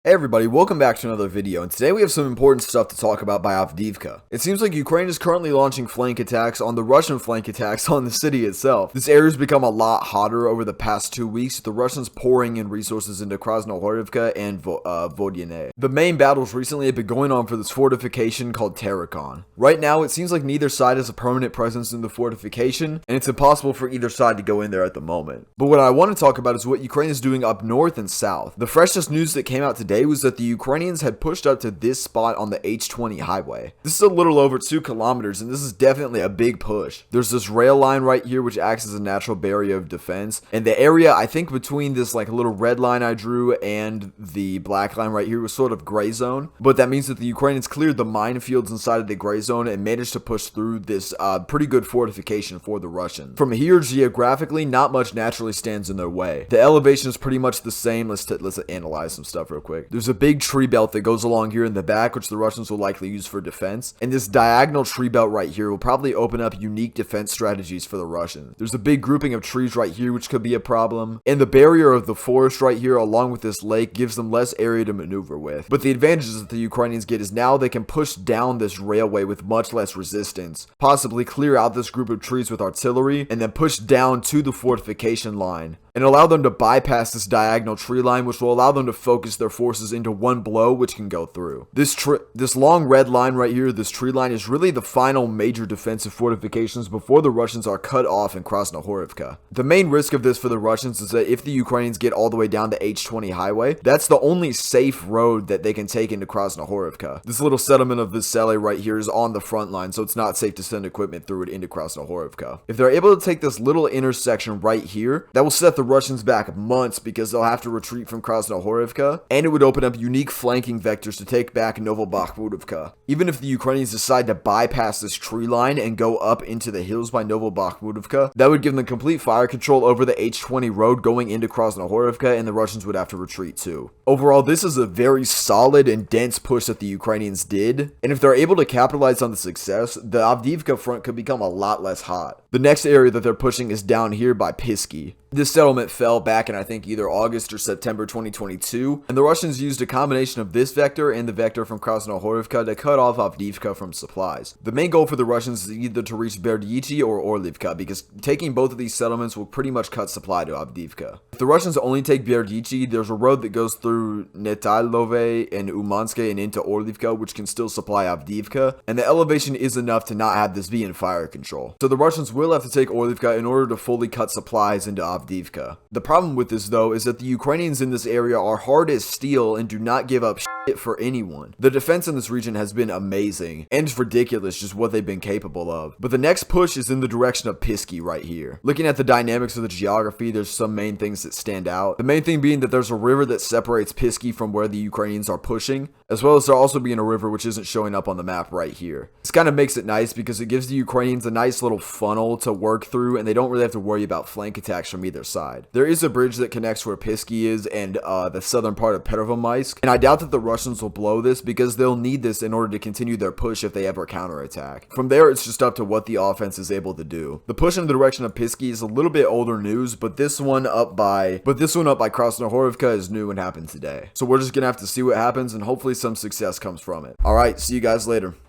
Hey everybody, welcome back to another video, and today we have some important stuff to talk about by Avdiivka. It seems like Ukraine is currently launching flank attacks on the Russian flank attacks on the city itself. This area has become a lot hotter over the past 2 weeks, with the Russians pouring in resources into Krasnohorivka and Vodyane. The main battles recently have been going on for this fortification called Terrakon. Right now, it seems like neither side has a permanent presence in the fortification, and it's impossible for either side to go in there at the moment. But what I want to talk about is what Ukraine is doing up north and south. The freshest news that came out today was that the Ukrainians had pushed up to this spot on the H20 highway. This is a little over 2 kilometers, and this is definitely a big push. There's this rail line right here which acts as a natural barrier of defense, and the area I think between this like little red line I drew and the black line right here was sort of gray zone, but that means that the Ukrainians cleared the minefields inside of the gray zone and managed to push through this pretty good fortification for the Russians. From here, geographically, not much naturally stands in their way. The elevation is pretty much the same. Let's analyze some stuff real quick. There's a big tree belt that goes along here in the back, which the Russians will likely use for defense, and this diagonal tree belt right here will probably open up unique defense strategies for the Russians. There's a big grouping of trees right here which could be a problem, and the barrier of the forest right here along with this lake gives them less area to maneuver with. But the advantages that the Ukrainians get is now they can push down this railway with much less resistance, possibly clear out this group of trees with artillery, and then push down to the fortification line and allow them to bypass this diagonal tree line, which will allow them to focus their forces into one blow, which can go through. This long red line right here, this tree line, is really the final major defensive fortifications before the Russians are cut off in Krasnohorivka. The main risk of this for the Russians is that if the Ukrainians get all the way down the H20 highway, that's the only safe road that they can take into Krasnohorivka. This little settlement of Vesele right here is on the front line, so it's not safe to send equipment through it into Krasnohorivka. If they're able to take this little intersection right here, that will set the Russians back months because they'll have to retreat from Krasnohorivka, and it would open up unique flanking vectors to take back Novobakhmutovka. Even if the Ukrainians decide to bypass this tree line and go up into the hills by Novobakhmutovka, that would give them complete fire control over the H20 road going into Krasnohorivka, and the Russians would have to retreat too. Overall, this is a very solid and dense push that the Ukrainians did, and if they're able to capitalize on the success, the Avdiivka front could become a lot less hot. The next area that they're pushing is down here by Pisky. This settlement fell back in I think either August or September 2022, and the Russians used a combination of this vector and the vector from Krasnohorivka to cut off Avdiivka from supplies. The main goal for the Russians is either to reach Berdychi or Orlivka, because taking both of these settlements will pretty much cut supply to Avdiivka. If the Russians only take Berdychi, there's a road that goes through Netailove and Umanske and into Orlivka, which can still supply Avdiivka, and the elevation is enough to not have this be in fire control. So the Russians will have to take Orlivka in order to fully cut supplies into Avdiivka. The problem with this though is that the Ukrainians in this area are hard as steel and do not give up shit for anyone. The defense in this region has been amazing, and it's ridiculous just what they've been capable of. But the next push is in the direction of Pisky right here. Looking at the dynamics of the geography, there's some main things that stand out. The main thing being that there's a river that separates Pisky from where the Ukrainians are pushing, as well as there also being a river which isn't showing up on the map right here. This kind of makes it nice because it gives the Ukrainians a nice little funnel to work through, and they don't really have to worry about flank attacks from either side. There is a bridge that connects where Pisky is and the southern part of Pervomaisk, and I doubt that the Russians will blow this because they'll need this in order to continue their push if they ever counterattack. From there, it's just up to what the offense is able to do. The push in the direction of Pisky is a little bit older news, but this one up by Krasnohorivka is new and happened today. So we're just gonna have to see what happens, and hopefully some success comes from it. Alright, see you guys later.